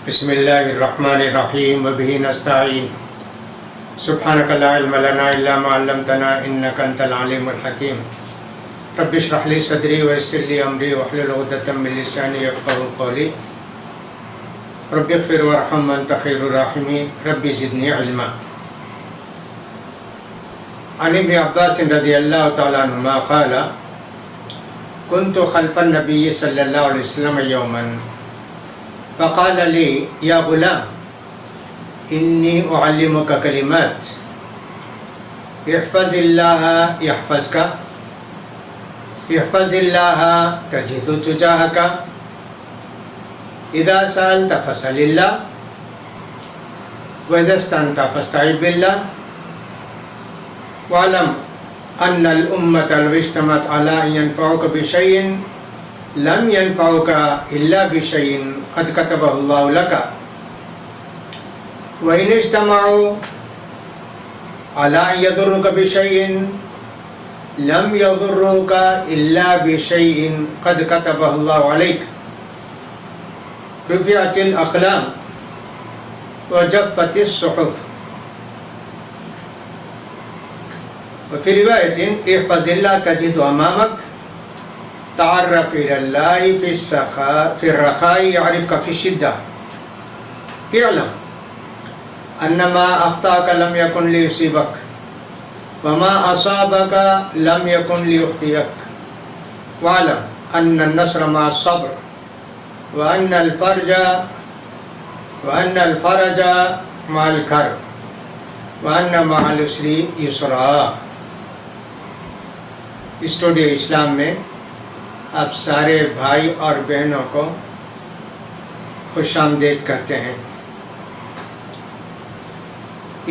بسم اللہ الرحمن الرحیم وبہ نستعین سبحانک لا علم لنا الا ما علمتنا انک انت العلیم الحکیم رب اشرح لی صدری ویسر لی امری واحلل عقدۃ من لسانی یفقہوا قولی رب اغفر وارحم انت خیر الراحمین رب زدنی علما۔ عن ابن عباس رضی اللہ تعالی عنہما قال كنت خلف النبی صلی اللہ علیہ وسلم یوما فقال لي يا غلام إني أعلمك كلمات احفظ الله يحفظك احفظ الله تجد تجاهك إذا سألت فاسأل الله وإذا استعنت فاستعذ بالله واعلم أن الأمة لو اجتمعت على أن ينفعوك بشيء لم ينفعوك إلا بشيء قد كتبه الله لك وإن اجتمعوا على أن يضروك بشيء لم يضروك إلا بشيء قد كتبه الله عليك رفعت الأقلام وجفت الصحف وفي رواية احفظ الله تجد أمامك تعرف إلى الله في الرخاء يعرفك في الشدة اعلم أن ما أخطأك لم يكن ليصيبك وما أصابك لم يكن ليخطئك واعلم أن النصر مع الصبر وأن الفرج مع الكرب وأن مع العسر يسرا۔ اسٹوڈیو اسلام میں آپ سارے بھائی اور بہنوں کو خوش آمدید کرتے ہیں۔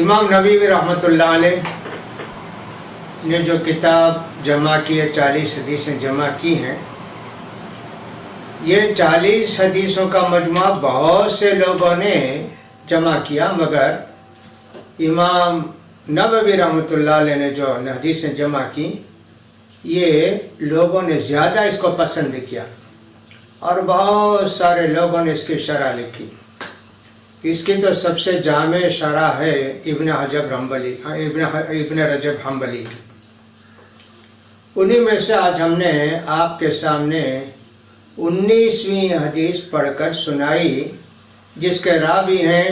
امام نووی رحمۃ اللہ علیہ نے جو کتاب جمع کی ہے، 40 حدیثیں جمع کی ہیں، یہ 40 حدیثوں کا مجموعہ بہت سے لوگوں نے جمع کیا، مگر امام نووی رحمۃ اللہ علیہ نے جو حدیثیں جمع کی یہ لوگوں نے زیادہ اس کو پسند کیا اور بہت سارے لوگوں نے اس کی شرح لکھی۔ اس کی تو سب سے جامع شرح ہے ابن رجب حنبلی کی۔ انہی میں سے آج ہم نے آپ کے سامنے 19ویں حدیث پڑھ کر سنائی، جس کے راوی ہیں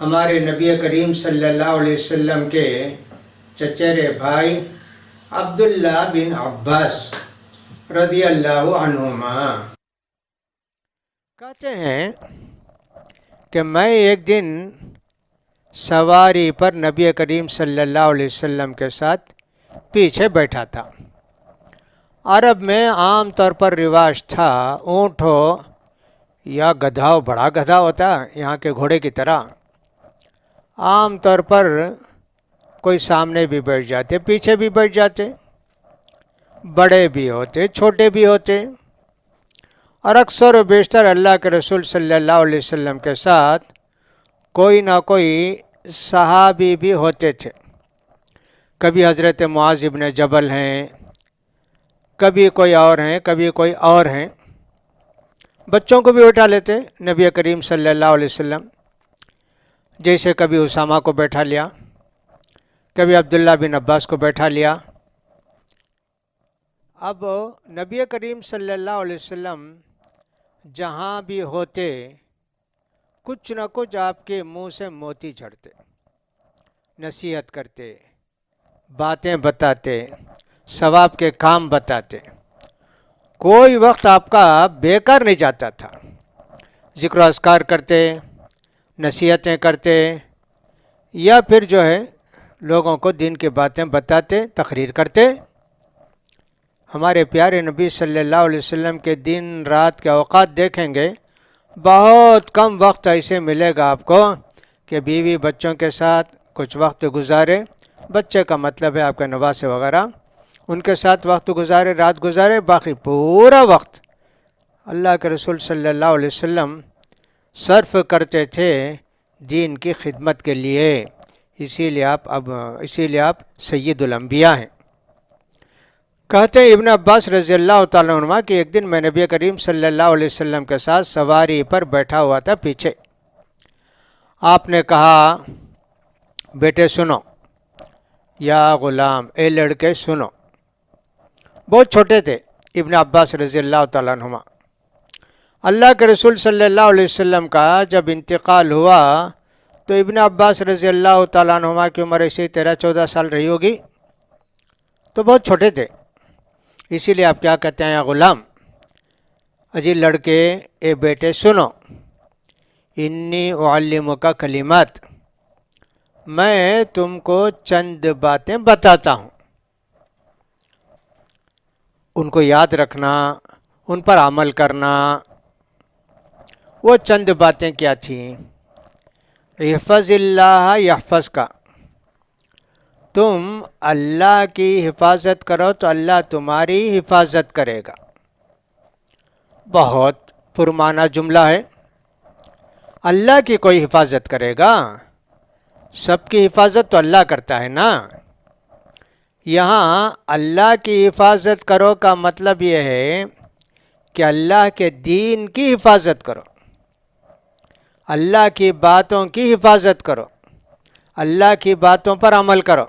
ہمارے نبی کریم صلی اللہ علیہ وسلم کے چچیرے بھائی عبداللہ بن عباس رضی اللہ عنہما۔ کہتے ہیں کہ میں ایک دن سواری پر نبی کریم صلی اللہ علیہ وسلم کے ساتھ پیچھے بیٹھا تھا۔ عرب میں عام طور پر رواج تھا اونٹ ہو یا گدھا ہو، بڑا گدھا ہوتا یہاں کے گھوڑے کی طرح، عام طور پر کوئی سامنے بھی بیٹھ جاتے، پیچھے بھی بیٹھ جاتے، بڑے بھی ہوتے چھوٹے بھی ہوتے، اور اکثر و بیشتر اللہ کے رسول صلی اللہ علیہ وسلم کے ساتھ کوئی نہ کوئی صحابی بھی ہوتے تھے۔ کبھی حضرت معاذ ابن جبل ہیں، کبھی کوئی اور ہیں، کبھی کوئی اور ہیں۔ بچوں کو بھی اٹھا لیتے نبی کریم صلی اللہ علیہ وسلم، جیسے کبھی اسامہ کو بیٹھا لیا، کبھی عبداللہ بن عباس کو بیٹھا لیا۔ اب نبی کریم صلی اللہ علیہ وسلم جہاں بھی ہوتے کچھ نہ کچھ آپ کے منہ سے موتی جھڑتے، نصیحت کرتے، باتیں بتاتے، ثواب کے کام بتاتے، کوئی وقت آپ کا بیکار نہیں جاتا تھا۔ ذکر و اذکار کرتے، نصیحتیں کرتے، یا پھر جو ہے لوگوں کو دین کی باتیں بتاتے، تقریر کرتے۔ ہمارے پیارے نبی صلی اللہ علیہ وسلم کے دن رات کے اوقات دیکھیں گے، بہت کم وقت ایسے ملے گا آپ کو کہ بیوی بچوں کے ساتھ کچھ وقت گزارے، بچے کا مطلب ہے آپ کے نواسے وغیرہ، ان کے ساتھ وقت گزارے، رات گزارے، باقی پورا وقت اللہ کے رسول صلی اللہ علیہ وسلم صرف کرتے تھے دین کی خدمت کے لیے۔ اسی لیے آپ سید الانبیاء ہیں۔ کہتے ہیں ابن عباس رضی اللہ تعالیٰ عنہ کہ ایک دن میں نبی کریم صلی اللہ علیہ وسلم کے ساتھ سواری پر بیٹھا ہوا تھا پیچھے. آپ نے کہا بیٹے سنو، یا غلام، اے لڑکے سنو. بہت چھوٹے تھے ابن عباس رضی اللہ تعالیٰ عنہ. اللہ کے رسول صلی اللہ علیہ وسلم کا جب انتقال ہوا تو ابن عباس رضی اللہ تعالیٰ عنہ کی عمر ایسے 13-14 سال رہی ہوگی، تو بہت چھوٹے تھے. اسی لیے آپ کیا کہتے ہیں یا غلام، اجی لڑکے، اے بیٹے سنو، انی اعلمک کلمات، میں تم کو چند باتیں بتاتا ہوں، ان کو یاد رکھنا، ان پر عمل کرنا. وہ چند باتیں کیا تھیں؟ احفظ اللہ یحفظ کا، تم اللہ کی حفاظت کرو تو اللہ تمہاری حفاظت کرے گا. بہت پرمعنی جملہ ہے. اللہ کی کوئی حفاظت کرے گا؟ سب کی حفاظت تو اللہ کرتا ہے نا. یہاں اللہ کی حفاظت کرو کا مطلب یہ ہے کہ اللہ کے دین کی حفاظت کرو، اللہ کی باتوں کی حفاظت کرو، اللہ کی باتوں پر عمل کرو،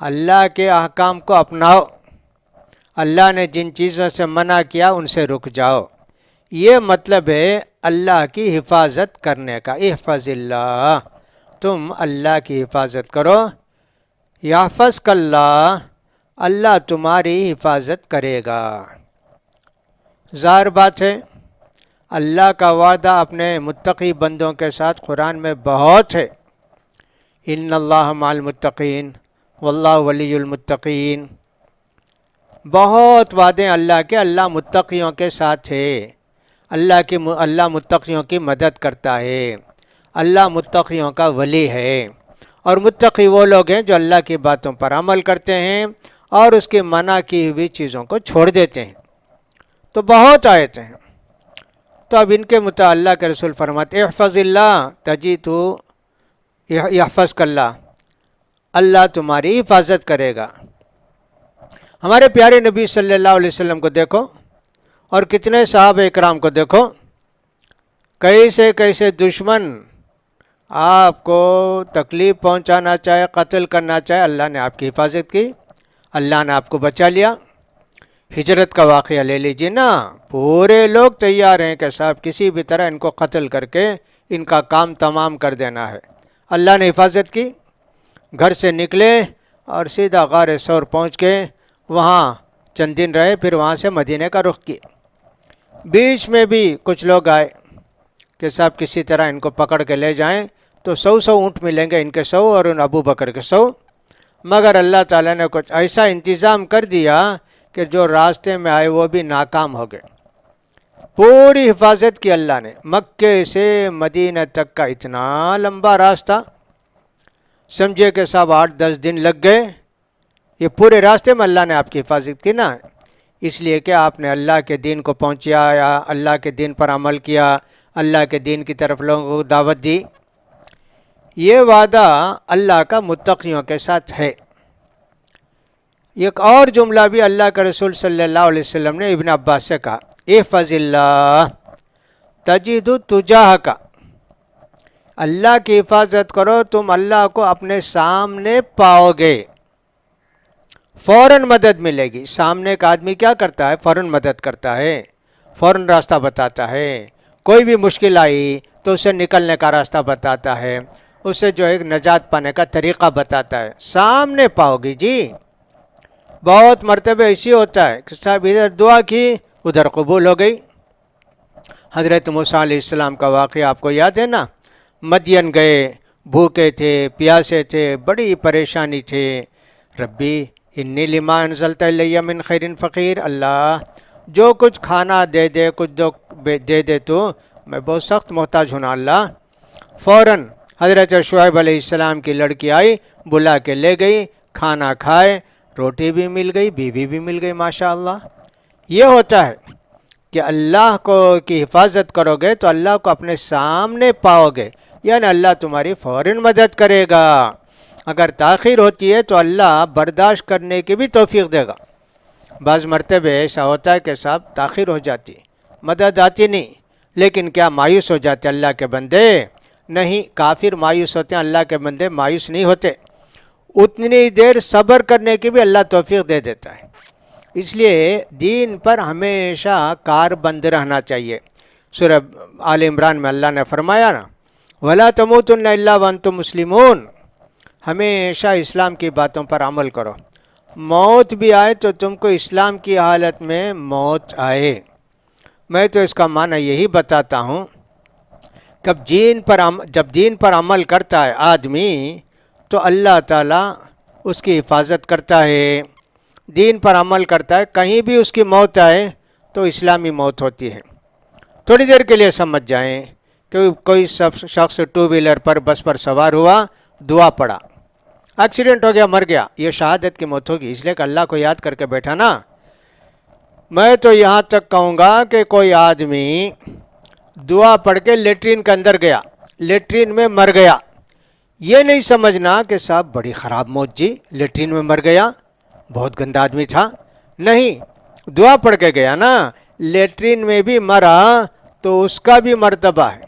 اللہ کے احکام کو اپناؤ، اللہ نے جن چیزوں سے منع کیا ان سے رک جاؤ. یہ مطلب ہے اللہ کی حفاظت کرنے کا. احفظ اللہ، تم اللہ کی حفاظت کرو. یحفظک اللہ، اللہ تمہاری حفاظت کرے گا. ظاہر بات ہے اللہ کا وعدہ اپنے متقی بندوں کے ساتھ قرآن میں بہت ہے. ان اللہ مع المتقین واللہ ولی المتقین. بہت وعدے اللہ کے، اللہ متقیوں کے ساتھ ہے. اللہ متقیوں کی مدد کرتا ہے، اللہ متقیوں کا ولی ہے. اور متقی وہ لوگ ہیں جو اللہ کی باتوں پر عمل کرتے ہیں اور اس کی منع کی ہوئی چیزوں کو چھوڑ دیتے ہیں. تو بہت آیتیں ہیں. تو اب ان کے متعلق اللہ کے رسول فرماتے احفظ اللہ تجدہ یحفظک اللہ، اللہ تمہاری حفاظت کرے گا. ہمارے پیارے نبی صلی اللہ علیہ وسلم کو دیکھو اور کتنے صحابہ اکرام کو دیکھو، کیسے کیسے دشمن آپ کو تکلیف پہنچانا چاہے، قتل کرنا چاہے، اللہ نے آپ کی حفاظت کی، اللہ نے آپ کو بچا لیا. ہجرت کا واقعہ لے لیجیے نا، پورے لوگ تیار ہیں کہ صاحب کسی بھی طرح ان کو قتل کر کے ان کا کام تمام کر دینا ہے. اللہ نے حفاظت کی. گھر سے نکلے اور سیدھا غار ثور پہنچ کے وہاں چند دن رہے، پھر وہاں سے مدینے کا رخ کیے. بیچ میں بھی کچھ لوگ آئے کہ صاحب کسی طرح ان کو پکڑ کے لے جائیں تو 100 اونٹ ملیں گے، ان کے 100 اور ان ابو بکر کے 100. مگر اللہ تعالیٰ نے کچھ ایسا انتظام کر دیا کہ جو راستے میں آئے وہ بھی ناکام ہو گئے. پوری حفاظت کی اللہ نے. مکے سے مدینہ تک کا اتنا لمبا راستہ، سمجھے کہ صاحب 8-10 دن لگ گئے. یہ پورے راستے میں اللہ نے آپ کی حفاظت کی نا، اس لیے کہ آپ نے اللہ کے دین کو پہنچایا، اللہ کے دین پر عمل کیا، اللہ کے دین کی طرف لوگوں کو دعوت دی. یہ وعدہ اللہ کا متقیوں کے ساتھ ہے. ایک اور جملہ بھی اللہ کے رسول صلی اللہ علیہ وسلم نے ابن عباس سے کہا احفظ اللہ تجد تجاہک، اللہ کی حفاظت کرو تم اللہ کو اپنے سامنے پاؤ گے، فوراً مدد ملے گی. سامنے کا آدمی کیا کرتا ہے؟ فوراً مدد کرتا ہے، فوراً راستہ بتاتا ہے. کوئی بھی مشکل آئی تو اسے نکلنے کا راستہ بتاتا ہے، اسے جو ایک نجات پانے کا طریقہ بتاتا ہے. سامنے پاؤ گی جی. بہت مرتبہ ایسی ہوتا ہے کہ صاحب ادھر دعا کی ادھر قبول ہو گئی. حضرت موسیٰ علیہ السلام کا واقعہ آپ کو یاد ہے نا. مدین گئے، بھوکے تھے، پیاسے تھے، بڑی پریشانی تھے. ربی انی لما انزلت الی من خیر فقیر، اللہ جو کچھ کھانا دے دے، کچھ دے دے تو میں بہت سخت محتاج ہوں نا اللہ. فوراً حضرت شعیب علیہ السلام کی لڑکی آئی، بلا کے لے گئی، کھانا کھائے، روٹی بھی مل گئی، بیوی بھی مل گئی. ماشاء اللہ. یہ ہوتا ہے کہ اللہ کی حفاظت کرو گے تو اللہ کو اپنے سامنے پاؤ گے، یعنی اللہ تمہاری فوراً مدد کرے گا. اگر تاخیر ہوتی ہے تو اللہ برداشت کرنے کی بھی توفیق دے گا. بعض مرتبہ ایسا ہوتا ہے کہ صاحب تاخیر ہو جاتی، مدد آتی نہیں، لیکن کیا مایوس ہو جاتے اللہ کے بندے؟ نہیں، کافر مایوس ہوتے ہیں، اللہ کے بندے مایوس نہیں ہوتے۔ اتنی دیر صبر کرنے کی بھی اللہ توفیق دے دیتا ہے۔ اس لیے دین پر ہمیشہ کار بند رہنا چاہیے۔ سورہ آل عمران میں اللہ نے فرمایا نا، وَلَا تَمُوتُنَّ إِلَّا وَأَنْتُمْ مُسْلِمُونَ، ہمیشہ اسلام کی باتوں پر عمل کرو، موت بھی آئے تو تم کو اسلام کی حالت میں موت آئے۔ میں تو اس کا معنی یہی بتاتا ہوں، جب دین پر عمل کرتا ہے آدمی تو اللہ تعالیٰ اس کی حفاظت کرتا ہے، دین پر عمل کرتا ہے، کہیں بھی اس کی موت آئے تو اسلامی موت ہوتی ہے۔ تھوڑی دیر کے لیے سمجھ جائیں کہ کوئی شخص ٹو ویلر پر بس پر سوار ہوا، دعا پڑا، ایکسیڈنٹ ہو گیا، مر گیا، یہ شہادت کی موت ہوگی، اس لیے کہ اللہ کو یاد کر کے بیٹھا نا۔ میں تو یہاں تک کہوں گا کہ کوئی آدمی دعا پڑھ کے لیٹرین کے اندر گیا، لیٹرین میں مر گیا، یہ نہیں سمجھنا کہ صاحب بڑی خراب موت جی، لیٹرین میں مر گیا، بہت گندا آدمی تھا۔ نہیں، دعا پڑھ کے گیا نا، لیٹرین میں بھی مرا تو اس کا بھی مرتبہ ہے۔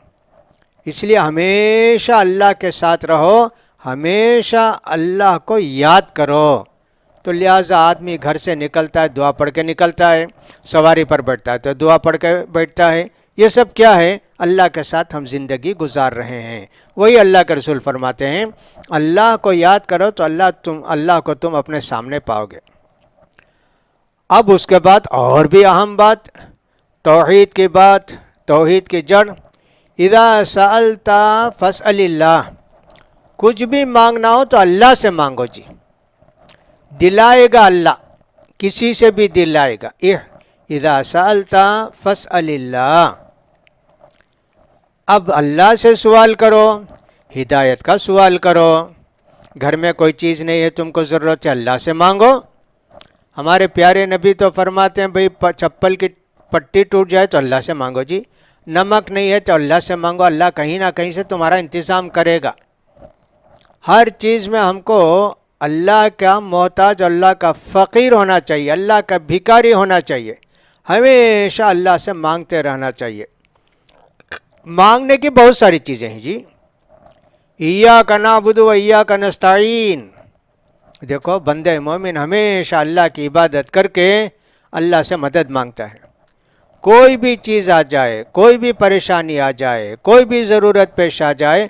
اس لیے ہمیشہ اللہ کے ساتھ رہو، ہمیشہ اللہ کو یاد کرو۔ تو لہٰذا آدمی گھر سے نکلتا ہے دعا پڑھ کے نکلتا ہے، سواری پر بیٹھتا ہے تو دعا پڑھ کے بیٹھتا ہے۔ یہ سب کیا ہے؟ اللہ کے ساتھ ہم زندگی گزار رہے ہیں۔ وہی اللہ کے رسول فرماتے ہیں، اللہ کو یاد کرو تو اللہ کو تم اپنے سامنے پاؤ گے۔ اب اس کے بعد اور بھی اہم بات، توحید کی بات، توحید کی جڑ، اذا سألت فاسأل اللہ، کچھ بھی مانگنا ہو تو اللہ سے مانگو جی، دلائے گا اللہ، کسی سے بھی دلائے گا۔ اذا سألت فاسأل اللہ، اب اللہ سے سوال کرو، ہدایت کا سوال کرو۔ گھر میں کوئی چیز نہیں ہے، تم کو ضرورت ہے، اللہ سے مانگو۔ ہمارے پیارے نبی تو فرماتے ہیں بھئی چپل کی پٹی ٹوٹ جائے تو اللہ سے مانگو جی، نمک نہیں ہے تو اللہ سے مانگو، اللہ کہیں نہ کہیں سے تمہارا انتظام کرے گا۔ ہر چیز میں ہم کو اللہ کا محتاج، اللہ کا فقیر ہونا چاہیے، اللہ کا بھکاری ہونا چاہیے، ہمیشہ اللہ سے مانگتے رہنا چاہیے۔ مانگنے کی بہت ساری چیزیں ہیں جی، ایاک نعبد و ایاک نستعین۔ دیکھو بندہ مومن ہمیشہ اللہ کی عبادت کر کے اللہ سے مدد مانگتا ہے۔ کوئی بھی چیز آ جائے، کوئی بھی پریشانی آ جائے، کوئی بھی ضرورت پیش آ جائے،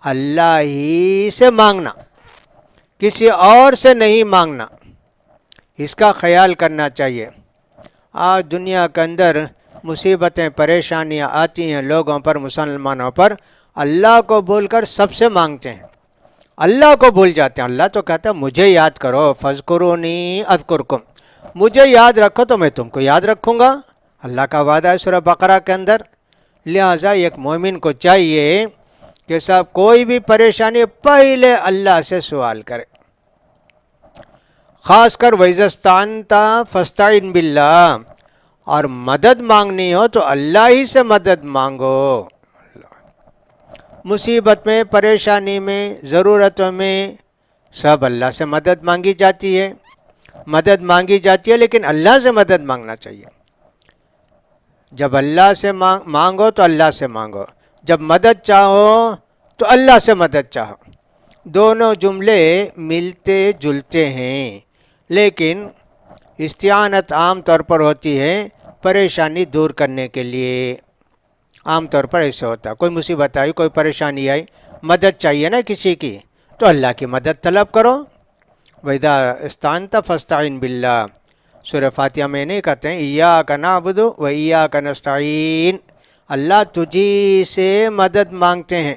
اللہ ہی سے مانگنا، کسی اور سے نہیں مانگنا، اس کا خیال کرنا چاہیے۔ آج دنیا کے اندر مصیبتیں پریشانیاں آتی ہیں لوگوں پر، مسلمانوں پر، اللہ کو بھول کر سب سے مانگتے ہیں، اللہ کو بھول جاتے ہیں۔ اللہ تو کہتا ہے مجھے یاد کرو، فاذکرونی اذکرکم، مجھے یاد رکھو تو میں تم کو یاد رکھوں گا، اللہ کا وعدہ ہے سورہ بقرہ کے اندر۔ لہٰذا ایک مومن کو چاہیے کہ صاحب کوئی بھی پریشانی پہلے اللہ سے سوال کرے، خاص کر وَإِذَا اسْتَعَنْتَ فَاسْتَعِنْ بِاللَّهِ، اور مدد مانگنی ہو تو اللہ ہی سے مدد مانگو۔ مصیبت میں، پریشانی میں، ضرورتوں میں سب اللہ سے مدد مانگی جاتی ہے، مدد مانگی جاتی ہے، لیکن اللہ سے مدد مانگنا چاہیے۔ جب اللہ سے مانگو تو اللہ سے مانگو، جب مدد چاہو تو اللہ سے مدد چاہو۔ دونوں جملے ملتے جلتے ہیں، لیکن استعانت عام طور پر ہوتی ہے پریشانی دور کرنے کے لیے۔ عام طور پر ایسے ہوتا ہے، کوئی مصیبت آئی، کوئی پریشانی آئی، مدد چاہیے نا کسی کی، تو اللہ کی مدد طلب کرو۔ وَإِذَا اسْتَعَنْتَ فَاسْتَعِنْ بِاللَّهِ، سورہ فاتحہ میں نہیں کہتے ہیں ایاک نعبد و ایاک نستعین، اللہ تجھی سے مدد مانگتے ہیں۔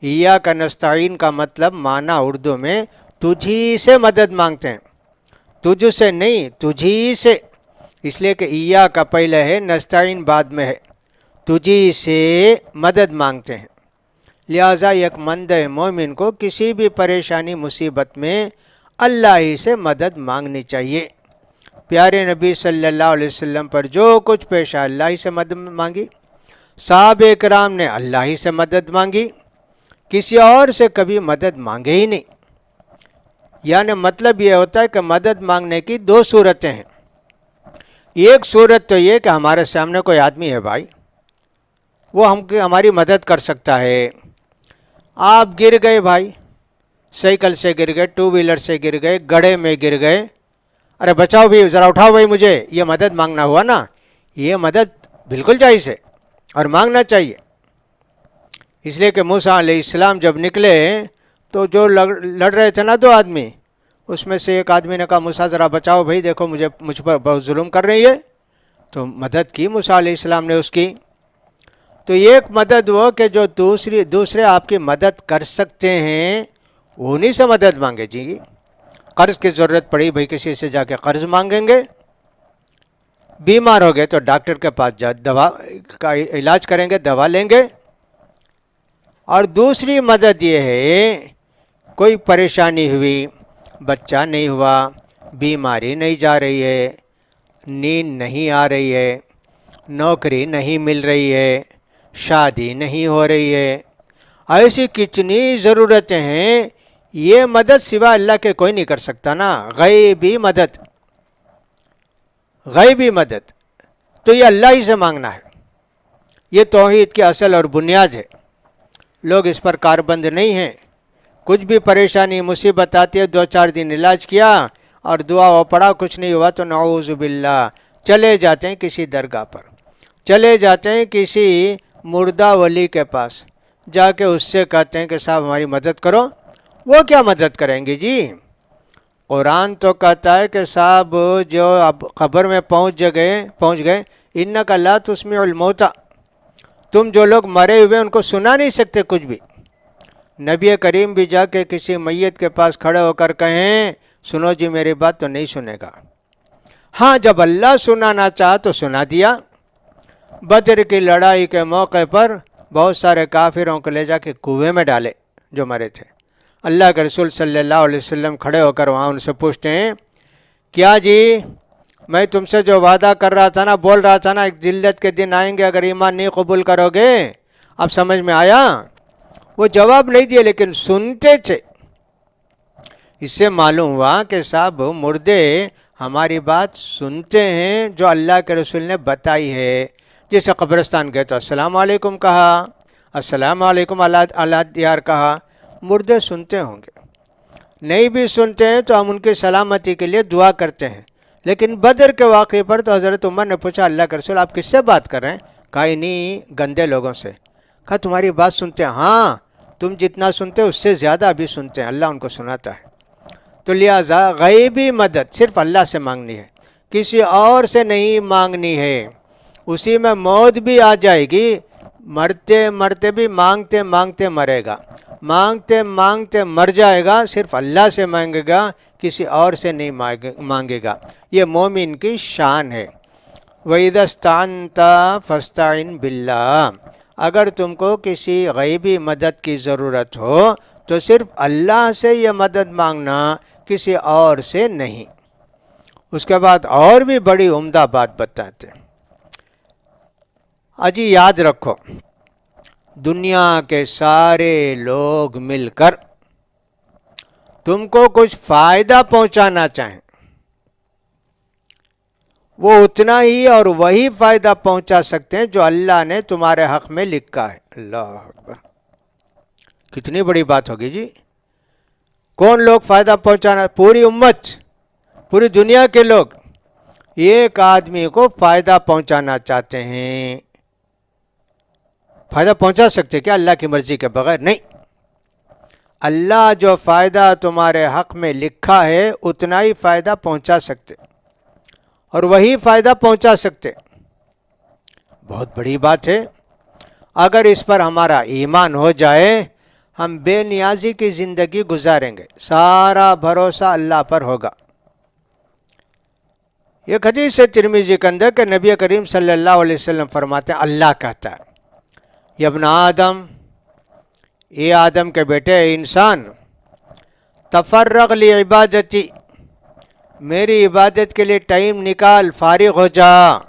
ایاک نستعین کا مطلب معنی اردو میں تجھی سے مدد مانگتے ہیں، تجھ سے نہیں، تجھی سے، اس لیے کہ ایاک پہلے ہے، نستعین بعد میں ہے، تجھی سے مدد مانگتے ہیں۔ لہٰذا ایک بندہ مومن کو کسی بھی پریشانی مصیبت میں اللہ ہی سے مدد مانگنی چاہیے۔ پیارے نبی صلی اللہ علیہ وسلم پر جو کچھ پیش آیا اللہ ہی سے مدد مانگی، صحابہ کرام نے اللہ ہی سے مدد مانگی، کسی اور سے کبھی مدد مانگے ہی نہیں۔ یعنی مطلب یہ ہوتا ہے کہ مدد مانگنے کی دو صورتیں ہیں، ایک صورت تو یہ کہ ہمارے سامنے کوئی آدمی ہے بھائی، وہ ہماری مدد کر سکتا ہے. آپ گر گئے بھائی، سائیکل سے گر گئے، ٹو ویلر سے گر گئے، گڑھے میں گر گئے، ارے بچاؤ بھی، ذرا اٹھاؤ بھائی مجھے، یہ مدد مانگنا ہوا نا. یہ مدد بالکل جائز ہے اور مانگنا چاہیے. اس لیے کہ موسیٰ علیہ السلام جب نکلے تو جو لڑ رہے تھے نا دو آدمی، اس میں سے ایک آدمی نے کہا موسیٰ ذرا بچاؤ بھائی، دیکھو مجھ پر بہت ظلم کر رہی ہے. تو مدد کی موسیٰ علیہ السلام نے اس کی. تو ایک مدد وہ کہ جو دوسرے آپ کی مدد کر سکتے ہیں انہی سے مدد مانگے. جی قرض کی ضرورت پڑی بھائی، کسی سے جا کے قرض مانگیں گے. بیمار ہو گئے تو ڈاکٹر کے پاس جا دوا کا علاج کریں گے، دوا لیں گے. اور دوسری مدد یہ ہے کوئی پریشانی ہوئی، بچہ نہیں ہوا، بیماری نہیں جا رہی ہے، نیند نہیں آ رہی ہے، نوکری نہیں مل رہی ہے، شادی نہیں ہو رہی ہے، ایسی کتنی ضرورتیں ہیں. یہ مدد سوا اللہ کے کوئی نہیں کر سکتا نا. غیبی مدد، غیبی مدد تو یہ اللہ ہی سے مانگنا ہے. یہ توحید کی اصل اور بنیاد ہے. لوگ اس پر کاربند نہیں ہیں. کچھ بھی پریشانی مصیبت آتی ہے، 2-4 دن علاج کیا اور دعا وہ پڑھا، کچھ نہیں ہوا تو نعوذ باللہ چلے جاتے ہیں کسی درگاہ پر، چلے جاتے ہیں کسی مردہ ولی کے پاس، جا کے اس سے کہتے ہیں کہ صاحب ہماری مدد کرو. وہ کیا مدد کریں گے جی؟ قرآن تو کہتا ہے کہ صاحب جو اب قبر میں پہنچ گئے انک لا تسمع الموتى، تم جو لوگ مرے ہوئے ان کو سنا نہیں سکتے کچھ بھی. نبی کریم بھی جا کے کسی میت کے پاس کھڑے ہو کر کہیں سنو جی میری بات، تو نہیں سنے گا. ہاں جب اللہ سنانا چاہا تو سنا دیا. بدر کی لڑائی کے موقع پر بہت سارے کافروں کو لے جا کے کنویں میں ڈالے جو مرے تھے. اللہ کے رسول صلی اللہ علیہ وسلم کھڑے ہو کر وہاں ان سے پوچھتے ہیں کیا جی میں تم سے جو وعدہ کر رہا تھا نا، بول رہا تھا نا ایک ذلت کے دن آئیں گے اگر ایمان نہیں قبول کرو گے، اب سمجھ میں آیا؟ وہ جواب نہیں دیے لیکن سنتے تھے. اس سے معلوم ہوا کہ صاحب مردے ہماری بات سنتے ہیں جو اللہ کے رسول نے بتائی ہے. جیسے قبرستان گئے تو السلام علیکم کہا، السلام علیکم اللہ دیار کہا. مردے سنتے ہوں گے. نہیں بھی سنتے ہیں تو ہم ان کی سلامتی کے لیے دعا کرتے ہیں. لیکن بدر کے واقعے پر تو حضرت عمر نے پوچھا اللہ کے رسول آپ کس سے بات کر رہے ہیں؟ کہا انہیں گندے لوگوں سے. کہا تمہاری بات سنتے ہیں؟ ہاں تم جتنا سنتے اس سے زیادہ ابھی سنتے ہیں، اللہ ان کو سناتا ہے. تو لہٰذا غیبی مدد صرف اللہ سے مانگنی ہے، کسی اور سے نہیں مانگنی ہے. اسی میں موت بھی آ جائے گی، مرتے مرتے بھی مانگتے مانگتے مرے گا، مانگتے مانگتے مر جائے گا، صرف اللہ سے مانگے گا، کسی اور سے نہیں مانگے گا. یہ مومن کی شان ہے. وَإِذَا اسْتَعَنْتَ فَاسْتَعِنْ بِاللَّهِ، اگر تم کو کسی غیبی مدد کی ضرورت ہو تو صرف اللہ سے یہ مدد مانگنا، کسی اور سے نہیں. اس کے بعد اور بھی بڑی عمدہ بات بتاتے ہیں. اجی یاد رکھو، دنیا کے سارے لوگ مل کر تم کو کچھ فائدہ پہنچانا چاہیں، وہ اتنا ہی اور وہی فائدہ پہنچا سکتے ہیں جو اللہ نے تمہارے حق میں لکھا ہے. اللہ اکبر، کتنی بڑی بات ہوگی جی. کون لوگ فائدہ پہنچانا؟ پوری امت، پوری دنیا کے لوگ ایک آدمی کو فائدہ پہنچانا چاہتے ہیں. فائدہ پہنچا سکتے کیا اللہ کی مرضی کے بغیر؟ نہیں. اللہ جو فائدہ تمہارے حق میں لکھا ہے اتنا ہی فائدہ پہنچا سکتے اور وہی فائدہ پہنچا سکتے. بہت بڑی بات ہے. اگر اس پر ہمارا ایمان ہو جائے ہم بے نیازی کی زندگی گزاریں گے، سارا بھروسہ اللہ پر ہوگا. یہ حدیث ہے ترمذی کے اندر کہ نبی کریم صلی اللہ علیہ وسلم فرماتے ہیں اللہ کہتا ہے یا ابن آدم، اے آدم کے بیٹے، اے انسان، تفرغ لعبادتی، میری عبادت کے لیے ٹائم نکال، فارغ ہو جا.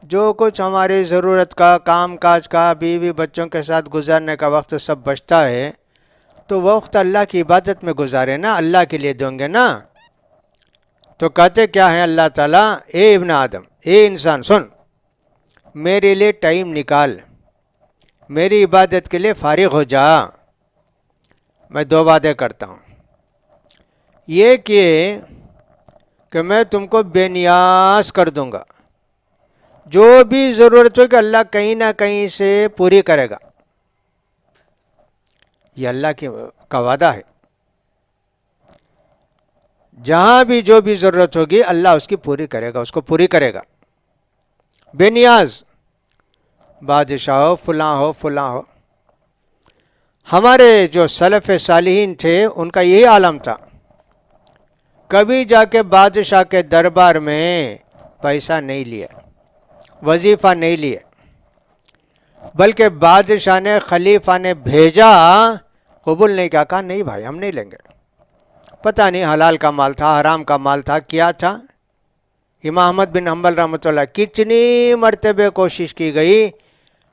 جو کچھ ہماری ضرورت کا، کام کاج کا، بیوی بچوں کے ساتھ گزارنے کا وقت سب بچتا ہے تو وہ وقت اللہ کی عبادت میں گزارے نا، اللہ کے لیے دیں گے نا. تو کہتے کیا ہیں اللہ تعالیٰ، اے ابن آدم، اے انسان سن، میرے لیے ٹائم نکال، میری عبادت کے لیے فارغ ہو جا، میں 2 وعدے کرتا ہوں۔ یہ کہ میں تم کو بے نیاز کر دوں گا، جو بھی ضرورت ہو کہ اللہ کہیں نہ کہیں سے پوری کرے گا، یہ اللہ کا وعدہ ہے۔ جہاں بھی جو بھی ضرورت ہوگی اللہ اس کی پوری کرے گا، اس کو پوری کرے گا، بے نیاز، بادشاہ ہو، فلاں ہو فلاں ہو۔ ہمارے جو سلف صالحین تھے ان کا یہی عالم تھا، کبھی جا کے بادشاہ کے دربار میں پیسہ نہیں لیا، وظیفہ نہیں لیا، بلکہ بادشاہ نے، خلیفہ نے بھیجا، قبول نہیں کیا، کہا نہیں بھائی ہم نہیں لیں گے۔ پتہ نہیں حلال کا مال تھا، حرام کا مال تھا، کیا تھا۔ امام احمد بن حنبل رحمۃ اللہ کتنی مرتبہ کوشش کی گئی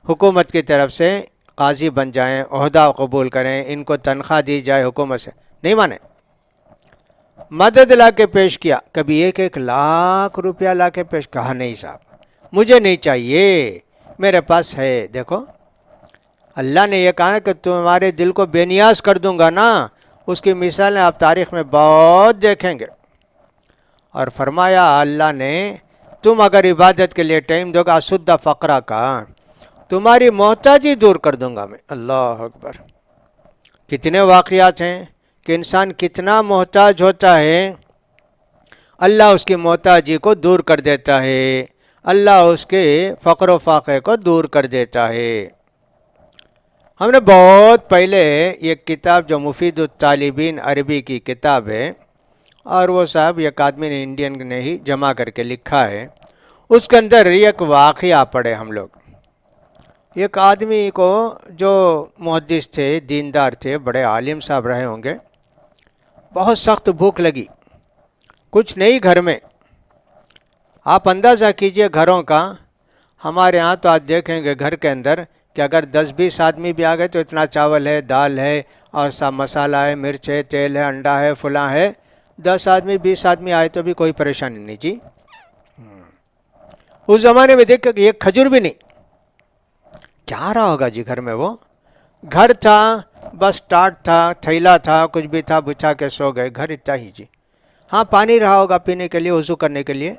حکومت کی طرف سے قاضی بن جائیں، عہدہ قبول کریں، ان کو تنخواہ دی جائے حکومت سے، نہیں مانے۔ مدد لا کے پیش کیا، کبھی 1 لاکھ روپیہ لا کے پیش، کہا نہیں صاحب مجھے نہیں چاہیے، میرے پاس ہے۔ دیکھو اللہ نے یہ کہا کہ تمہارے دل کو بے نیاز کر دوں گا نا، اس کی مثالیں آپ تاریخ میں بہت دیکھیں گے۔ اور فرمایا اللہ نے تم اگر عبادت کے لیے ٹائم دو گا، اسد فقرہ کا، تمہاری محتاجی دور کر دوں گا میں۔ اللہ اکبر، کتنے واقعات ہیں کہ انسان کتنا محتاج ہوتا ہے، اللہ اس کی محتاجی کو دور کر دیتا ہے، اللہ اس کے فقر و فاقے کو دور کر دیتا ہے۔ ہم نے بہت پہلے یہ کتاب جو مفید الطالبین عربی کی کتاب ہے، اور وہ صاحب ایک آدمی نے، انڈین نے ہی جمع کر کے لکھا ہے، اس کے اندر ایک واقعہ پڑھے ہم لوگ۔ ایک آدمی کو جو محدث تھے، دیندار تھے، بڑے عالم صاحب رہے ہوں گے، بہت سخت بھوک لگی، کچھ نہیں گھر میں۔ آپ اندازہ کیجئے گھروں کا، ہمارے ہاں تو آج دیکھیں گے گھر کے اندر کہ اگر 10-20 آدمی بھی آ گئے تو اتنا چاول ہے، دال ہے، اور سب مسالہ ہے، مرچ ہے، تیل ہے، انڈا ہے، فلاں ہے۔ 10 آدمی 20 آدمی آئے تو بھی کوئی پریشانی نہیں جی۔ اس زمانے میں دیکھ کہ ایک کھجور بھی نہیں، کیا رہا ہوگا جی گھر میں؟ وہ گھر تھا، بس ٹاٹ تھا، تھیلا تھا، کچھ بھی تھا، بچھا کے سو گئے، گھر اتنا ہی جی۔ ہاں پانی رہا ہوگا پینے کے لیے، وضو کرنے کے لیے۔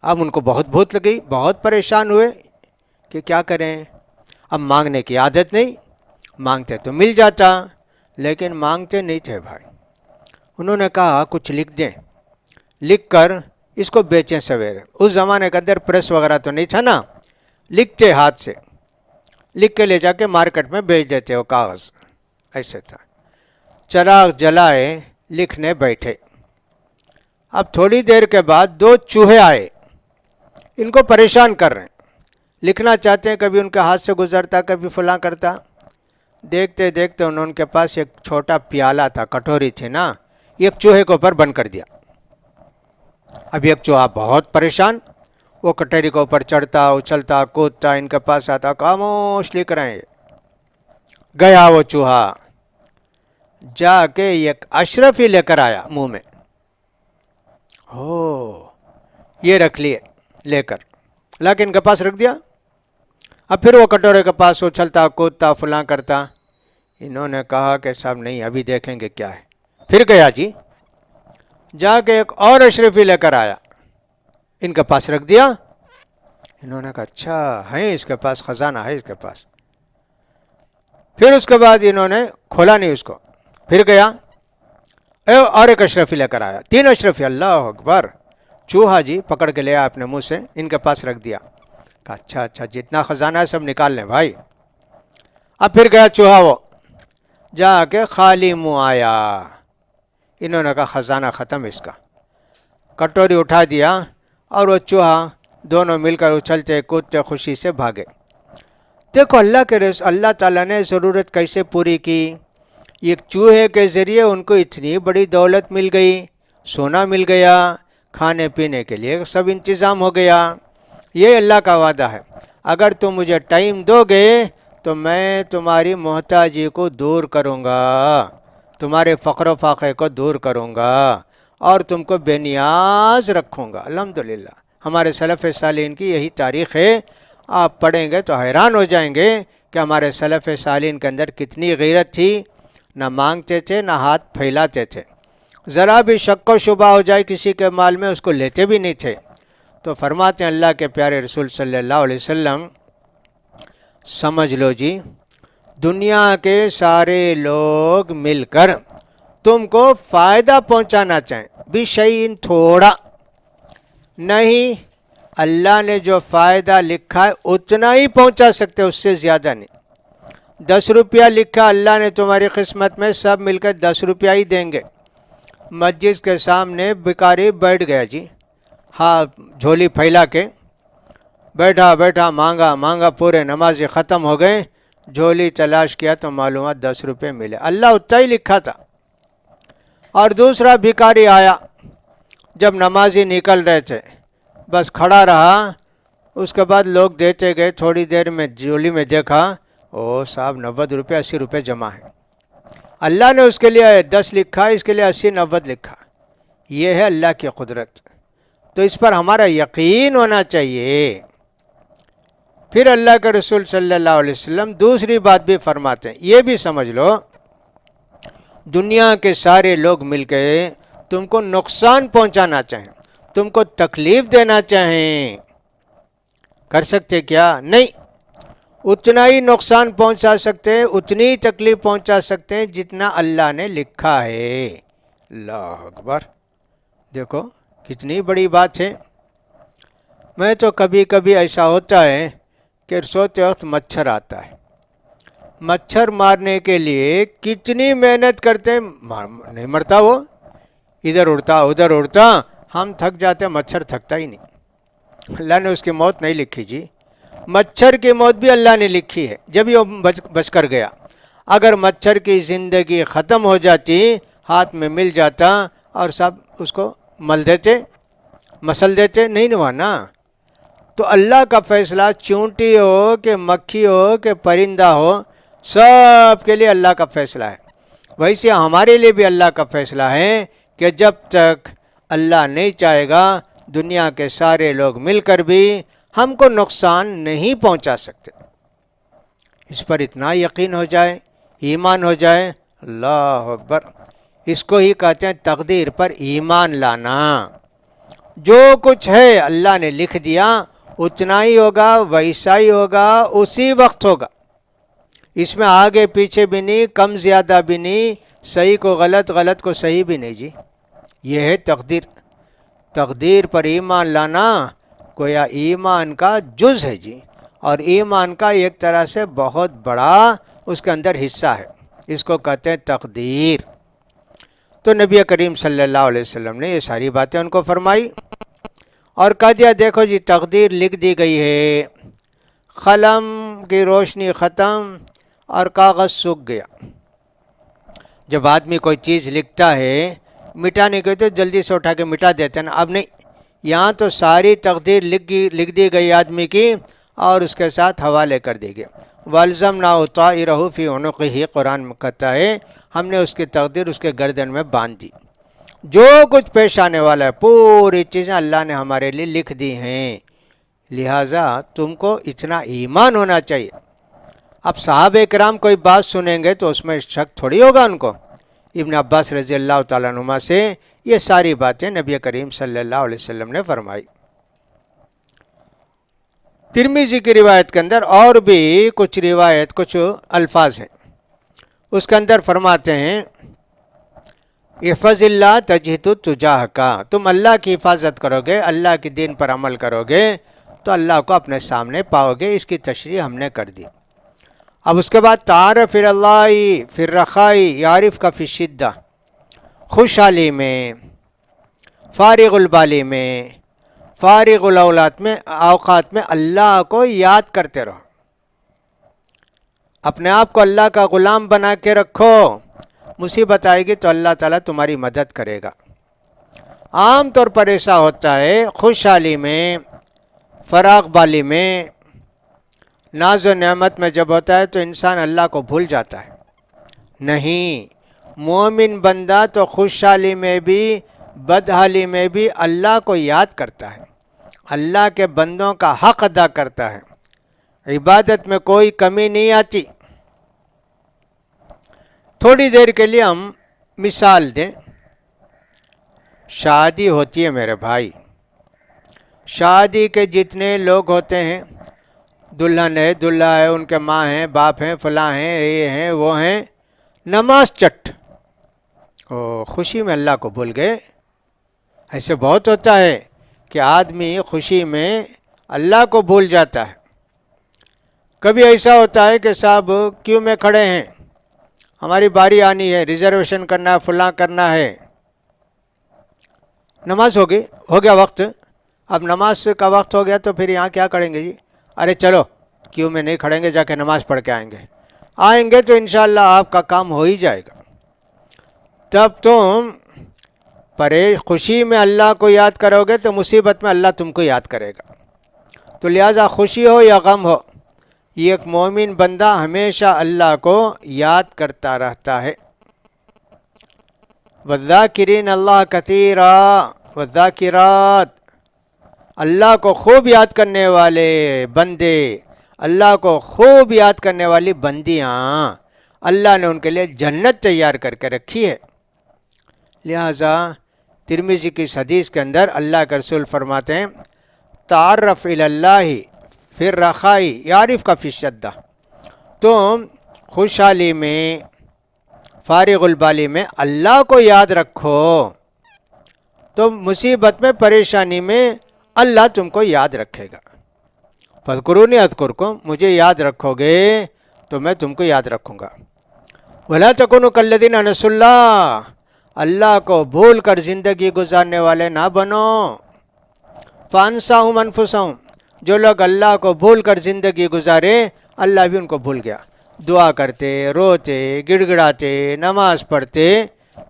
اب ان کو بہت بھوک لگی، بہت پریشان ہوئے کہ کیا کریں۔ اب مانگنے کی عادت نہیں، مانگتے تو مل جاتا، لیکن مانگتے نہیں تھے بھائی۔ انہوں نے کہا کچھ لکھ دیں، لکھ کر اس کو بیچیں سویرے۔ اس زمانے کے اندر پریس وغیرہ تو نہیں تھا نا، لکھتے ہاتھ سے، لکھ کے لے جا کے مارکیٹ میں بیچ دیتے ہو، کاغذ ایسے تھا۔ چراغ جلائے، لکھنے بیٹھے۔ اب تھوڑی دیر کے بعد 2 چوہے آئے، ان کو پریشان کر رہے ہیں، لکھنا چاہتے ہیں، کبھی ان کے ہاتھ سے گزرتا، کبھی فلاں کرتا۔ دیکھتے دیکھتے انہوں کے پاس ایک چھوٹا پیالہ تھا، کٹوری تھی نا، ایک چوہے کے اوپر بند کر دیا۔ اب ایک چوہا بہت پریشان، وہ کٹوری کے اوپر چڑھتا، اچھلتا، کودتا، ان کے پاس آتا، خاموش لکھ رہے ہیں۔ گیا وہ چوہا، جا کے ایک اشرفی لے کر آیا منہ میں، یہ رکھ لیے، لے کر لا کے ان کے پاس رکھ دیا۔ اب پھر وہ کٹورے کے پاس اچھلتا، کودتا، فلاں کرتا۔ انہوں نے کہا کہ صاحب نہیں، ابھی دیکھیں گے کیا ہے۔ پھر گیا جی، جا کے ایک اور اشرفی لے کر آیا، ان کے پاس رکھ دیا۔ انہوں نے کہا اچھا ہے، اس کے پاس خزانہ ہے، اس کے پاس۔ پھر اس کے بعد انہوں نے کھولا نہیں اس کو، پھر گیا اور ایک اشرفی لے کر آیا، 3 اشرفی، اللہ اکبر۔ چوہا جی پکڑ کے لیا اپنے منہ سے، ان کے پاس رکھ دیا، کہا اچھا اچھا جتنا خزانہ ہے سب نکال لیں بھائی۔ اب پھر گیا چوہا، وہ جا کے خالی منہ آیا۔ انہوں نے کہا خزانہ ختم اس کا، کٹوری اٹھا دیا، اور وہ چوہا دونوں مل کر اچھلتے کودتے خوشی سے بھاگے۔ دیکھو اللہ تعالیٰ نے ضرورت کیسے پوری کی۔ ایک چوہے کے ذریعے ان کو اتنی بڑی دولت مل گئی، سونا مل گیا، کھانے پینے کے لیے سب انتظام ہو گیا۔ یہ اللہ کا وعدہ ہے، اگر تم مجھے ٹائم دو گے تو میں تمہاری محتاجی کو دور کروں گا، تمہارے فقر و فاقے کو دور کروں گا، اور تم کو بے نیاز رکھوں گا۔ الحمدللہ ہمارے سلف صالحین کی یہی تاریخ ہے، آپ پڑھیں گے تو حیران ہو جائیں گے کہ ہمارے سلف صالحین کے اندر کتنی غیرت تھی، نہ مانگتے تھے نہ ہاتھ پھیلاتے تھے، ذرا بھی شک و شبہ ہو جائے کسی کے مال میں اس کو لیتے بھی نہیں تھے۔ تو فرماتے ہیں اللہ کے پیارے رسول صلی اللہ علیہ وسلم، سمجھ لو جی دنیا کے سارے لوگ مل کر تم کو فائدہ پہنچانا چاہیں، بشیء تھوڑا نہیں، اللہ نے جو فائدہ لکھا ہے اتنا ہی پہنچا سکتے، اس سے زیادہ نہیں۔ 10 روپیہ لکھا اللہ نے تمہاری قسمت میں، سب مل کر 10 روپیہ ہی دیں گے۔ مسجد کے سامنے بھکاری بیٹھ گیا جی، ہاں جھولی پھیلا کے بیٹھا بیٹھا مانگا مانگا، پورے نمازی ختم ہو گئے، جھولی تلاش کیا تو معلومات 10 روپے ملے، اللہ اتنا ہی لکھا تھا۔ اور دوسرا بھکاری آیا، جب نمازی نکل رہے تھے بس کھڑا رہا، اس کے بعد لوگ دیتے گئے، تھوڑی دیر میں جھولی میں دیکھا، او صاحب 90 روپے 80 روپے جمع ہے، اللہ نے اس کے لیے 10 لکھا، اس کے لیے 80 90 لکھا۔ یہ ہے اللہ کی قدرت، تو اس پر ہمارا یقین ہونا چاہیے۔ پھر اللہ کے رسول صلی اللہ علیہ وسلم دوسری بات بھی فرماتے ہیں، یہ بھی سمجھ لو دنیا کے سارے لوگ مل کے تم کو نقصان پہنچانا چاہیں، تم کو تکلیف دینا چاہیں، کر سکتے کیا؟ نہیں، اتنا ہی نقصان پہنچا سکتے ہیں، اتنی ہی تکلیف پہنچا سکتے ہیں جتنا اللہ نے لکھا ہے۔ اللہ اکبر، دیکھو کتنی بڑی بات ہے۔ میں تو کبھی کبھی ایسا ہوتا ہے کہ سوتے وقت مچھر آتا ہے، مچھر مارنے کے لیے کتنی محنت کرتے ہیں، نہیں مرتا، وہ ادھر اڑتا ادھر اڑتا، ہم تھک جاتے، مچھر تھکتا ہی نہیں۔ اللہ نے اس کی موت نہیں لکھی جی، مچھر کی موت بھی اللہ نے لکھی ہے، جب یہ بچ کر گیا۔ اگر مچھر کی زندگی ختم ہو جاتی، ہاتھ میں مل جاتا اور سب اس کو مل دیتے، مسل دیتے، نہیں ہوا نا۔ تو اللہ کا فیصلہ چونٹی ہو کہ مکھی ہو کہ پرندہ ہو، سب کے لیے اللہ کا فیصلہ ہے۔ ویسے ہمارے لیے بھی اللہ کا فیصلہ ہے کہ جب تک اللہ نہیں چاہے گا دنیا کے سارے لوگ مل کر بھی ہم کو نقصان نہیں پہنچا سکتے۔ اس پر اتنا یقین ہو جائے، ایمان ہو جائے، اللہ اکبر، اس کو ہی کہتے ہیں تقدیر پر ایمان لانا۔ جو کچھ ہے اللہ نے لکھ دیا، اتنا ہی ہوگا، ویسا ہی ہوگا، اسی وقت ہوگا، اس میں آگے پیچھے بھی نہیں، کم زیادہ بھی نہیں، صحیح کو غلط، غلط کو صحیح بھی نہیں جی۔ یہ ہے تقدیر۔ تقدیر پر ایمان لانا گویا ایمان کا جز ہے جی، اور ایمان کا ایک طرح سے بہت بڑا اس کے اندر حصہ ہے، اس کو کہتے ہیں تقدیر۔ تو نبی کریم صلی اللہ علیہ وسلم نے یہ ساری باتیں ان کو فرمائی اور کہہ دیا دیکھو جی تقدیر لکھ دی گئی ہے، قلم کی روشنی ختم اور کاغذ سوکھ گیا۔ جب آدمی کوئی چیز لکھتا ہے مٹانے کے تو جلدی سے اٹھا کے مٹا دیتے ہیں نا، اب نہیں، یہاں تو ساری تقدیر لکھ دی گئی آدمی کی اور اس کے ساتھ حوالے کر دی گئی۔ وَأَلْزَمْنَاهُ طَائِرَهُ فِي عُنُقِهِ، قرآن میں کہتا ہے ہم نے اس کی تقدیر اس کے گردن میں باندھ دی، جو کچھ پیش آنے والا ہے پوری چیزیں اللہ نے ہمارے لیے لکھ دی ہیں۔ لہٰذا تم کو اتنا ایمان ہونا چاہیے۔ اب صحابہ کرام کوئی بات سنیں گے تو اس میں شک تھوڑی ہوگا ان کو۔ ابن عباس رضی اللہ تعالیٰ عنہما سے یہ ساری باتیں نبی کریم صلی اللہ علیہ وسلم نے فرمائی۔ ترمذی کی روایت کے اندر اور بھی کچھ کچھ الفاظ ہیں، اس کے اندر فرماتے ہیں احفظ اللہ تجد تجاہک، تم اللہ کی حفاظت کرو گے، اللہ کے دین پر عمل کرو گے تو اللہ کو اپنے سامنے پاؤ گے۔ اس کی تشریح ہم نے کر دی۔ اب اس کے بعد تعارف فی اللہ فی الرخاء یعرف کا فی الشدہ، خوشحالی میں، فارغ البالی میں، فارغ اوقات میں اللہ کو یاد کرتے رہو، اپنے آپ کو اللہ کا غلام بنا کے رکھو، مصیبت آئے گی تو اللہ تعالیٰ تمہاری مدد کرے گا۔ عام طور پر ایسا ہوتا ہے خوشحالی میں، فراغ بالی میں، ناز و نعمت میں جب ہوتا ہے تو انسان اللہ کو بھول جاتا ہے۔ نہیں، مومن بندہ تو خوشحالی میں بھی بدحالی میں بھی اللہ کو یاد کرتا ہے، اللہ کے بندوں کا حق ادا کرتا ہے، عبادت میں کوئی کمی نہیں آتی۔ تھوڑی دیر کے لیے ہم مثال دیں، شادی ہوتی ہے میرے بھائی، شادی کے جتنے لوگ ہوتے ہیں، دلہن ہے، دلہا ہے، ان کے ماں ہیں، باپ ہیں، فلاں ہیں، یہ ہیں، وہ ہیں، نماز چٹ، خوشی میں اللہ کو بھول گئے۔ ایسے بہت ہوتا ہے کہ آدمی خوشی میں اللہ کو بھول جاتا ہے۔ کبھی ایسا ہوتا ہے کہ صاحب کیوں میں کھڑے ہیں، ہماری باری آنی ہے، ریزرویشن کرنا ہے، فلاں کرنا ہے، نماز ہوگی، ہو گیا وقت، اب نماز کا وقت ہو گیا تو پھر یہاں کیا کریں گے جی، ارے چلو کیوں میں نہیں کھڑیں گے، جا کے نماز پڑھ کے آئیں گے تو انشاءاللہ آپ کا کام ہو ہی جائے گا۔ تب تم خوشی میں اللہ کو یاد کرو گے تو مصیبت میں اللہ تم کو یاد کرے گا۔ تو لہٰذا خوشی ہو یا غم ہو، یہ ایک مومن بندہ ہمیشہ اللہ کو یاد کرتا رہتا ہے۔ وَالذَّاكِرِينَ اللَّهَ كَثِيرًا وَالذَّاكِرَاتِ، اللہ کو خوب یاد کرنے والے بندے، اللہ کو خوب یاد کرنے والی بندیاں، اللہ نے ان کے لیے جنت تیار کر کے رکھی ہے۔ لہٰذا ترمذی کی اس حدیث کے اندر اللہ کے رسول فرماتے ہیں، تعرف الی اللہ فی الرخاء یعرفک فی الشدہ، تم خوشحالی میں، فارغ البالی میں اللہ کو یاد رکھو تو مصیبت میں، پریشانی میں اللہ تم کو یاد رکھے گا۔ فاذکرونی اذکرکم، مجھے یاد رکھو گے تو میں تم کو یاد رکھوں گا۔ ولا تکونوا کالذین نسوا اللہ، اللہ کو بھول کر زندگی گزارنے والے نہ بنو۔ فانساہم انفسہم، جو لوگ اللہ کو بھول کر زندگی گزارے اللہ بھی ان کو بھول گیا۔ دعا کرتے، روتے، گڑ گڑاتے، نماز پڑھتے،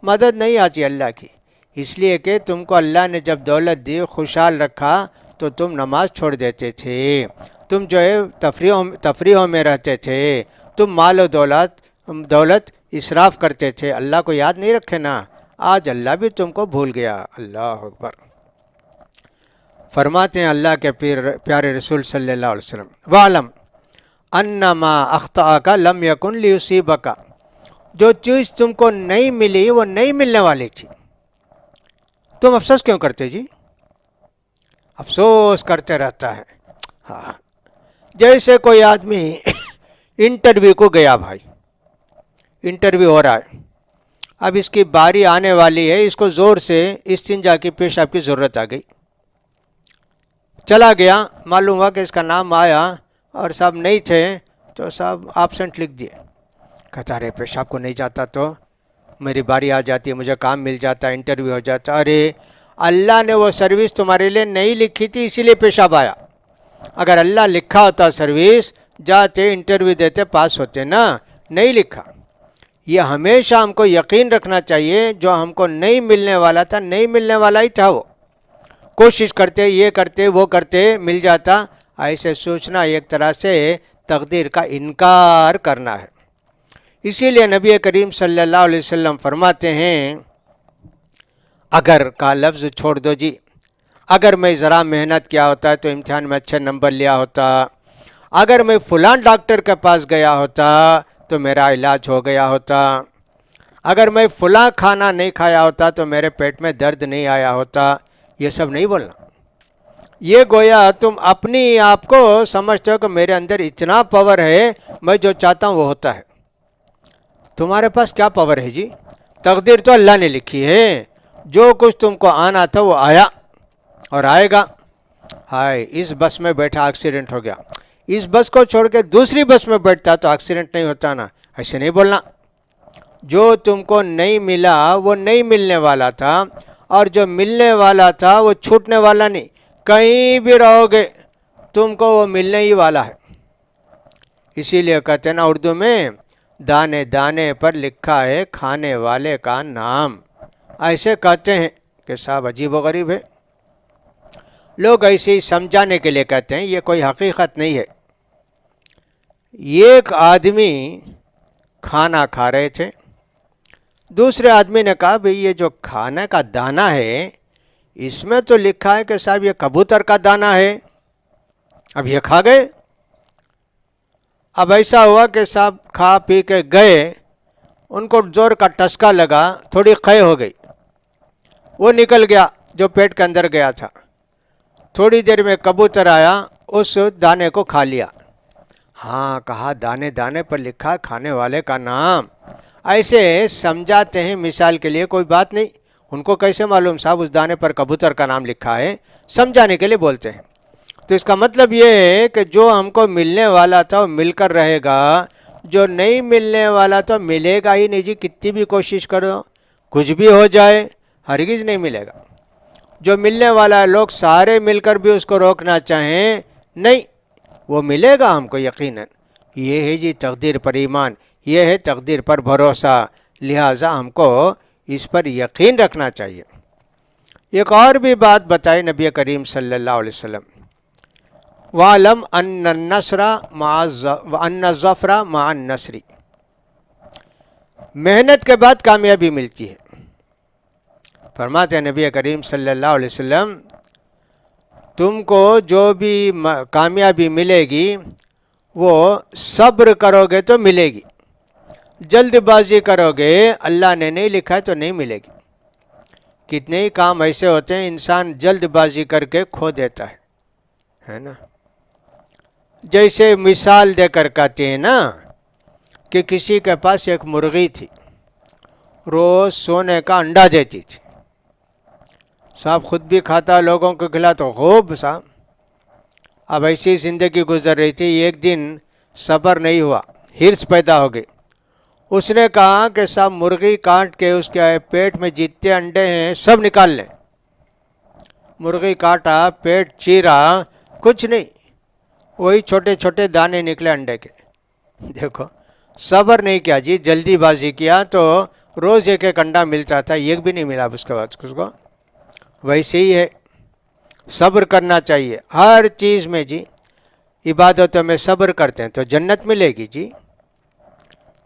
مدد نہیں آتی اللہ کی، اس لیے کہ تم کو اللہ نے جب دولت دی، خوشحال رکھا تو تم نماز چھوڑ دیتے تھے، تم جو ہے تفریحوں میں رہتے تھے، تم مال و دولت اسراف کرتے تھے، اللہ کو یاد نہیں رکھے نا، آج اللہ بھی تم کو بھول گیا۔ اللہ اکبر۔ فرماتے ہیں اللہ کے پیارے رسول صلی اللہ علیہ وسلم، وَعْلَمْ انما اخطأک لم یکن لیصیبک، جو چیز تم کو نہیں ملی وہ نہیں ملنے والی تھی، تم افسوس کیوں کرتے جی؟ افسوس کرتے رہتا ہے۔ ہاں، جیسے کوئی آدمی انٹرویو کو گیا، بھائی انٹرویو ہو رہا ہے، اب اس کی باری آنے والی ہے، اس کو زور سے استنجا کی، پیشاب کی ضرورت آ گئی، چلا گیا، معلوم ہوا کہ اس کا نام آیا اور صاحب نہیں تھے تو صاحب آبسنٹ لکھ دیے، کہتا رہے پیشاب کو نہیں جاتا تو میری باری آ جاتی ہے، مجھے کام مل جاتا، انٹرویو ہو جاتا۔ ارے اللہ نے وہ سروس تمہارے لیے نہیں لکھی تھی، اسی لیے پیشاب آیا، اگر اللہ لکھا ہوتا سروس، جاتے انٹرویو دیتے، پاس ہوتے نا، نہیں لکھا۔ یہ ہمیشہ ہم کو یقین رکھنا چاہیے، جو ہم کو نہیں ملنے والا تھا، نہیں ملنے والا ہی تھا، وہ کوشش کرتے، یہ کرتے، وہ کرتے، مل جاتا، ایسے سوچنا ایک طرح سے تقدیر کا انکار کرنا ہے۔ اسی لیے نبی کریم صلی اللہ علیہ وسلم فرماتے ہیں، اگر کا لفظ چھوڑ دو جی، اگر میں ذرا محنت کیا ہوتا تو امتحان میں اچھے نمبر لیا ہوتا، اگر میں فلاں ڈاکٹر کے پاس گیا ہوتا تو میرا علاج ہو گیا ہوتا، اگر میں فلاں کھانا نہیں کھایا ہوتا تو میرے پیٹ میں درد نہیں آیا ہوتا، یہ سب نہیں بولنا۔ یہ گویا تم اپنی آپ کو سمجھتے ہو کہ میرے اندر اتنا پاور ہے، میں جو چاہتا ہوں وہ ہوتا ہے۔ تمہارے پاس کیا پاور ہے جی؟ تقدیر تو اللہ نے لکھی ہے، جو کچھ تم کو آنا تھا وہ آیا اور آئے گا۔ ہائے، اس بس میں بیٹھا ایکسیڈنٹ ہو گیا، اس بس کو چھوڑ کے دوسری بس میں بیٹھتا تو ایکسیڈنٹ نہیں ہوتا نا، ایسے نہیں بولنا۔ جو تم کو نہیں ملا وہ نہیں ملنے والا تھا، اور جو ملنے والا تھا وہ چھوٹنے والا نہیں، کہیں بھی رہو گے تم کو وہ ملنے ہی والا ہے۔ اسی لیے کہتے ہیں نا اردو میں، دانے دانے پر لکھا ہے کھانے والے کا نام، ایسے کہتے ہیں کہ صاحب عجیب و غریب ہے، لوگ ایسے ہی سمجھانے کے لیے کہتے ہیں، یہ کوئی حقیقت نہیں ہے۔ ایک آدمی کھانا کھا رہے تھے، دوسرے آدمی نے کہا بھئی یہ جو کھانے کا دانہ ہے اس میں تو لکھا ہے کہ صاحب یہ کبوتر کا دانہ ہے، اب یہ کھا گئے۔ اب ایسا ہوا کہ صاحب کھا پی کے گئے، ان کو زور کا ٹسکا لگا، تھوڑی قے ہو گئی، وہ نکل گیا جو پیٹ کے اندر گیا تھا۔ تھوڑی دیر میں کبوتر آیا، اس دانے کو کھا لیا۔ ہاں کہا دانے دانے پر لکھا کھانے والے کا نام، ایسے سمجھاتے ہیں مثال کے لیے، کوئی بات نہیں، ان کو کیسے معلوم صاحب اس دانے پر کبوتر کا نام لکھا ہے، سمجھانے کے لیے بولتے ہیں۔ تو اس کا مطلب یہ ہے کہ جو ہم کو ملنے والا تھا وہ مل کر رہے گا، جو نہیں ملنے والا تو ملے گا ہی نہیں جی، کتنی بھی کوشش کرو کچھ بھی ہو جائے ہرگز نہیں ملے گا۔ جو ملنے والا ہے لوگ سارے مل کر بھی اس کو روکنا چاہیں نہیں، وہ ملے گا ہم کو یقیناً۔ یہ ہے جی تقدیر پر ایمان، یہ ہے تقدیر پر بھروسہ، لہٰذا ہم کو اس پر یقین رکھنا چاہیے۔ ایک اور بھی بات بتائی نبی کریم صلی اللہ علیہ وسلم، وَعْلَمْ أَنَّ النَّصْرَ وَأَنَّ الظَّفْرَ مَعَ النَّصْرِ، محنت کے بعد کامیابی ملتی ہے۔ فرماتے ہیں نبی کریم صلی اللہ علیہ وسلم، تم کو جو بھی کامیابی ملے گی وہ صبر کرو گے تو ملے گی، جلد بازی کرو گے اللہ نے نہیں لکھا ہے تو نہیں ملے گی۔ کتنے ہی کام ایسے ہوتے ہیں انسان جلد بازی کر کے کھو دیتا ہے نا۔ جیسے مثال دے کر کہتے ہیں نا کہ کسی کے پاس ایک مرغی تھی، روز سونے کا انڈا دیتی تھی، صاحب خود بھی کھاتا لوگوں کو کھلاتا خوب صاحب۔ اب ایسی زندگی گزر رہی تھی، ایک دن صبر نہیں ہوا، ہرس پیدا ہو گئی۔ اس نے کہا کہ صاحب مرغی کاٹ کے اس کے پیٹ میں جتنے انڈے ہیں سب نکال لیں۔ مرغی کاٹا، پیٹ چیرا، کچھ نہیں، وہی چھوٹے چھوٹے دانے نکلے انڈے کے۔ دیکھو صبر نہیں کیا جی، جلدی بازی کیا تو روز ایک ایک انڈا ملتا تھا، ایک بھی نہیں ملا اس کے بعد اس کو۔ ویسے ہی ہے، صبر کرنا چاہیے ہر چیز میں جی۔ عبادتوں میں صبر کرتے ہیں تو جنت ملے گی جی۔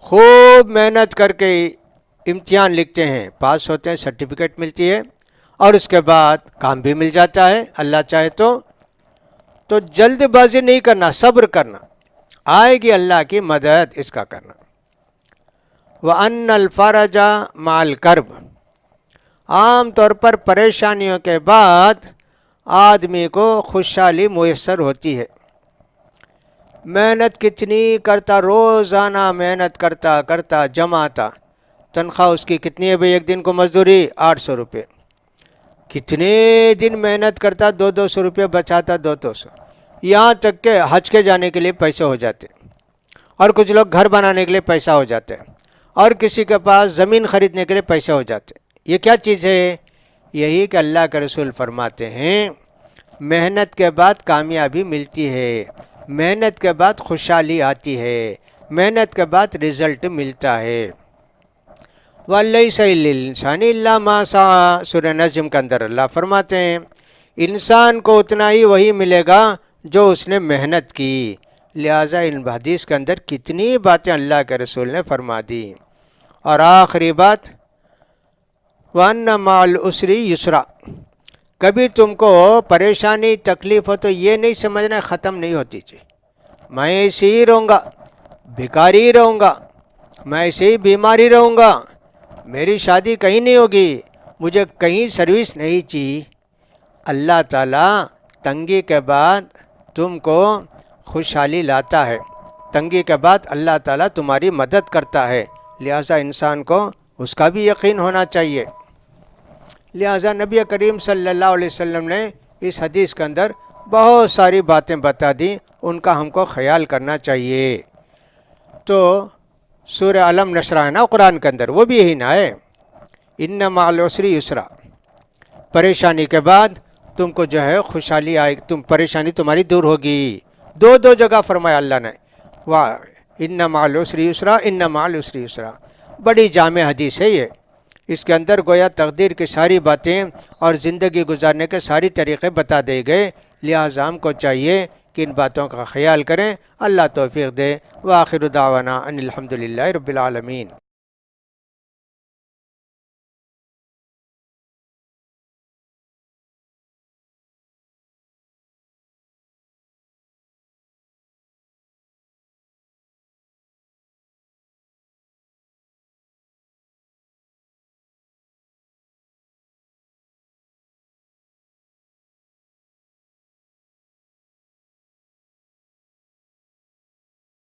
خوب محنت کر کے امتحان لکھتے ہیں، پاس ہوتے ہیں، سرٹیفکیٹ ملتی ہے، اور اس کے بعد کام بھی مل جاتا ہے اللہ چاہے تو جلد بازی نہیں کرنا، صبر کرنا، آئے گی اللہ کی مدد، اس کا کرنا۔ وَأَنَّ الْفَرَجَ مَعَ الْكَرْبِ، عام طور پر پریشانیوں کے بعد آدمی کو خوشحالی میسر ہوتی ہے۔ محنت کتنی کرتا، روزانہ محنت کرتا کرتا جماتا، تنخواہ اس کی کتنی ہے بھئی، ایک دن کو مزدوری 800 روپے، کتنے دن محنت کرتا، 200 روپے بچاتا، 200، یہاں تک کہ حج کے جانے کے لیے پیسے ہو جاتے، اور کچھ لوگ گھر بنانے کے لیے پیسہ ہو جاتے، اور کسی کے پاس زمین خریدنے کے لیے پیسے ہو جاتے۔ یہ کیا چیز ہے؟ یہی کہ اللہ کے رسول فرماتے ہیں محنت کے بعد کامیابی ملتی ہے، محنت کے بعد خوشحالی آتی ہے، محنت کے بعد رزلٹ ملتا ہے۔ وَلَيْسَ لِلْإِنسَانِ إِلَّا مَا سَعَىٰ، سورہ نجم کے اندر اللہ فرماتے ہیں انسان کو اتنا ہی وہی ملے گا جو اس نے محنت کی۔ لہٰذا ان حدیث کے اندر کتنی باتیں اللہ کے رسول نے فرما دی۔ اور آخری بات، وَأَنَّ مَعَ الْعُسْرِ يُسْرًا، کبھی تم کو پریشانی تکلیف ہو تو یہ نہیں سمجھنا ختم نہیں ہوتی چاہیے، میں ایسے ہی رہوں گا، بھکاری رہوں گا، میں ایسے ہی بیماری رہوں گا، میری شادی کہیں نہیں ہوگی، مجھے کہیں سروس نہیں چاہیے۔ اللہ تعالیٰ تنگی کے بعد تم کو خوشحالی لاتا ہے، تنگی کے بعد اللہ تعالیٰ تمہاری مدد کرتا ہے، لہٰذا انسان کو اس کا بھی یقین ہونا چاہیے۔ لہٰذا نبی کریم صلی اللہ علیہ وسلم نے اس حدیث کے اندر بہت ساری باتیں بتا دیں، ان کا ہم کو خیال کرنا چاہیے۔ تو سورہ علم نشرح ہے نا قرآن کے اندر، وہ بھی یہی نا ہے، ان مع العسر یسرا، پریشانی کے بعد تم کو جو ہے خوشحالی آئے، تم پریشانی تمہاری دور ہوگی۔ دو جگہ فرمایا اللہ نے، واہ ان مع العسر یسرا، ان مع العسر یسرا، بڑی جامع حدیث ہے یہ۔ اس کے اندر گویا تقدیر کی ساری باتیں اور زندگی گزارنے کے ساری طریقے بتا دیے گئے، لہٰذا ہم کو چاہیے کہ ان باتوں کا خیال کریں۔ اللہ توفیق دے۔ وآخر دعوانا ان الحمدللہ رب العالمین۔